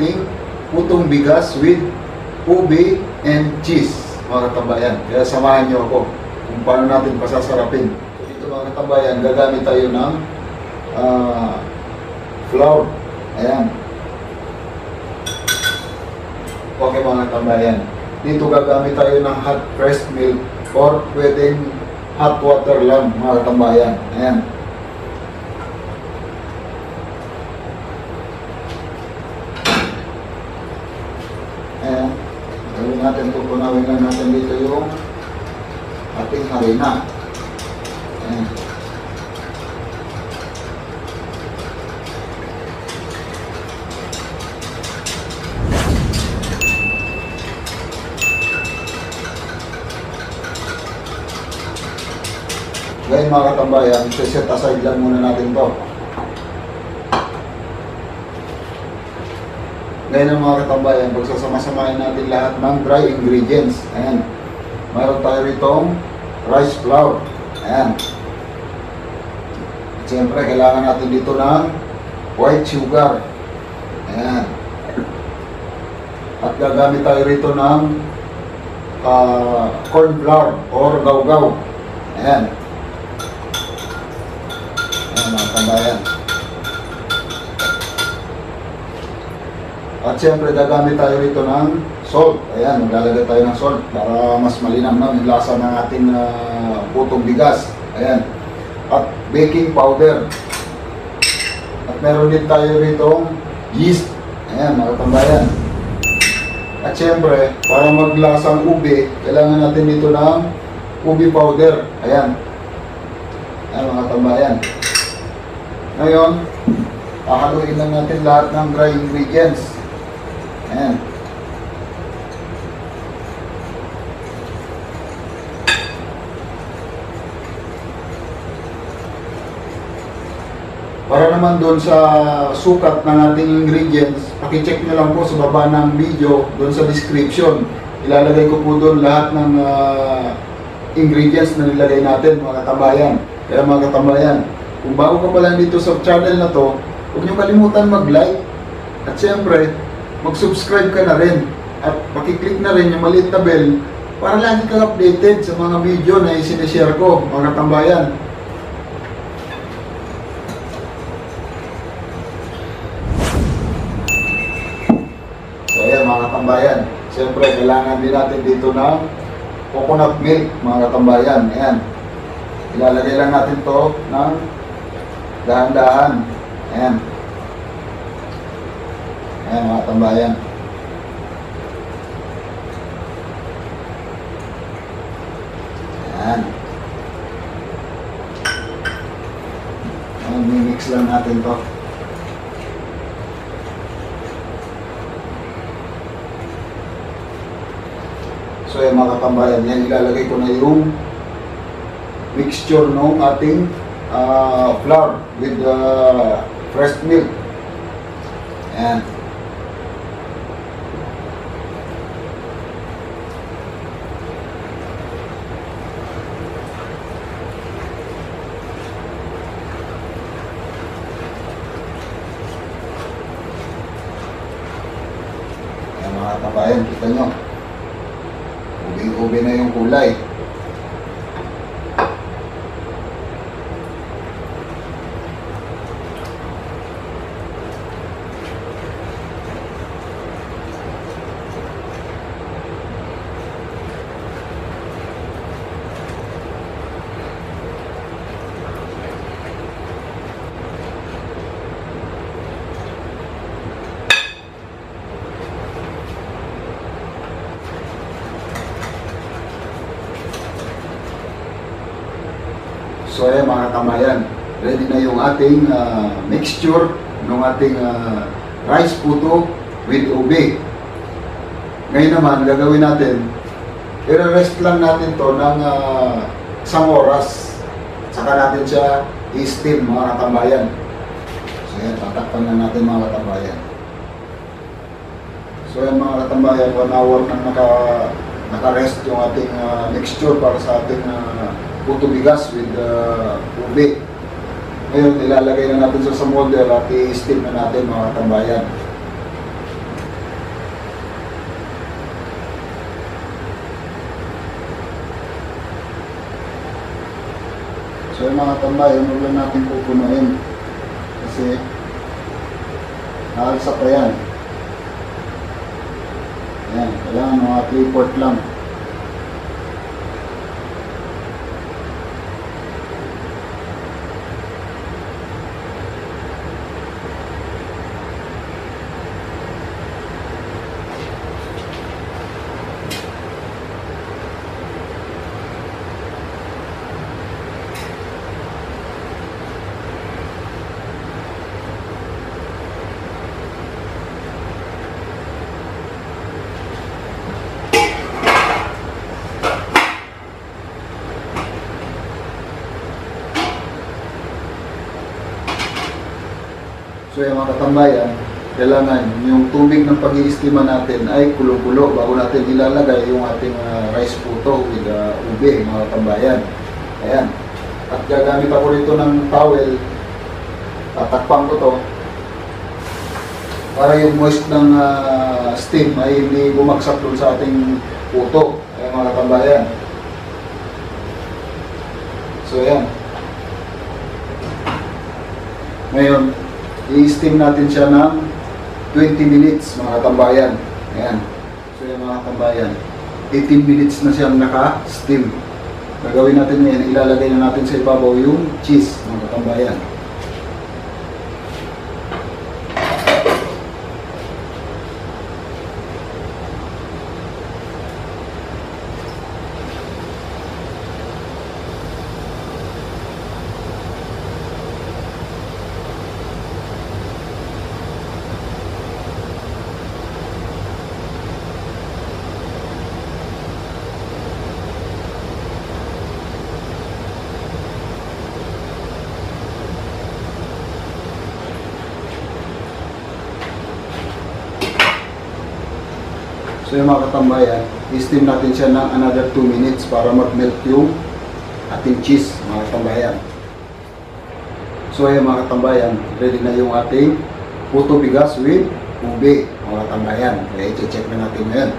ating putong bigas with ube and cheese, mga katambayan. Kaya samahan nyo ako kung paano natin pasasarapin. So dito mga katambayan, gagamit tayo ng flour. Ayan. Okay mga katambayan. Dito gagamit tayo ng hot pressed milk or pwedeng hot water lang mga katambayan. Ayan. Ayan. Gawin natin, tutunawin lang natin dito yung ating harina. Ayan. Ngayon mga katambayan, set aside lang muna natin to. Ngayon mga katambayan, pagsasama-samahin natin lahat ng dry ingredients. Ayan. Mayroon tayo ritong rice flour. Ayan. At siyempre, kailangan natin dito ng white sugar. Ayan. At gagamit tayo rito ng corn flour or gaw-gaw. Ayan. Ayan mga katambayan. At siyempre, gagamit tayo rito ng salt. Ayan, maglalagay tayo ng salt para mas malinamnam yung lasa ng ating putong bigas. Ayan. At baking powder. At meron din tayo rito yeast. Ayan, mga katambayan. At siyempre, para maglasang ube, kailangan natin dito ng ube powder. Ayan. Ayan, mga katambayan. Ngayon, hahaluin lang natin lahat ng dry ingredients. Ayan. Para naman doon sa sukat ng ating ingredients, pakicheck nyo lang po sa baba ng video, doon sa description. Ilalagay ko po doon lahat ng ingredients na nilagay natin, mga katambayan. Kaya mga katambayan, kung bago ka pa lang dito sa channel na to, huwag nyo kalimutan mag-like. At siyempre, mag-subscribe ka na rin. At pakiclick na rin yung maliit na bell para lagi kang updated sa mga video na isinishare ko, mga katambayan. So ayan mga katambayan, siyempre kailangan din natin dito ng coconut milk, mga katambayan. Ayan. Ilalagay lang natin to ng dahan-dahan. Ayan. Ayan mga tambayan. Ayan. Ayan, mimix lang natin to. So ayan mga katambayan, yan ilalagay ko na yung mixture ng ating flour with fresh milk. Ayan. Mga kabayan, kita nyo, ube-ube na yung kulay. So ayan mga katambayan, ready na yung ating mixture ng ating rice puto with ube. Ngayon naman, gagawin natin, i-rest lang natin to ng isang oras. Saka natin siya i-steam, mga katambayan. So ayan, tatakpan na natin mga katambayan. So ayan mga katambayan, 1 hour nang naka-rest yung ating mixture para sa ating puto bigas with ube. Ngayon, ilalagay na natin sa molder at i-steam na natin mga katambayan. mga tambayan, huwag lang natin pupunuin. Kasi naalsa pa yan. Ayan, kailangan mga 3/4 lang. So yung mga katambayan, kailangan yung tubig ng pag-iistima natin ay kulo-kulo bago natin ilalagay yung ating rice puto with ube, mga katambayan. Ayan. At gagamit ako rito ng towel. Tatakpan ko to para yung moist ng steam ay hindi bumagsak dun sa ating puto. Ayan, mga katambayan. So ayan. Ngayon, i-steam natin siya ng 20 minutes, mga katambayan. Ayan. So yan, mga katambayan, 18 minutes na siyang naka-steam. Gagawin natin ngayon, ilalagay na natin sa ibabaw yung cheese, mga katambayan. So yung mga katambayan, i-steam natin siya ng another 2 minutes para mag-melt yung ating cheese, mga katambayan. So yung mga katambayan, ready na yung ating puto bigas with ube, mga katambayan. Kaya i-check na natin ngayon.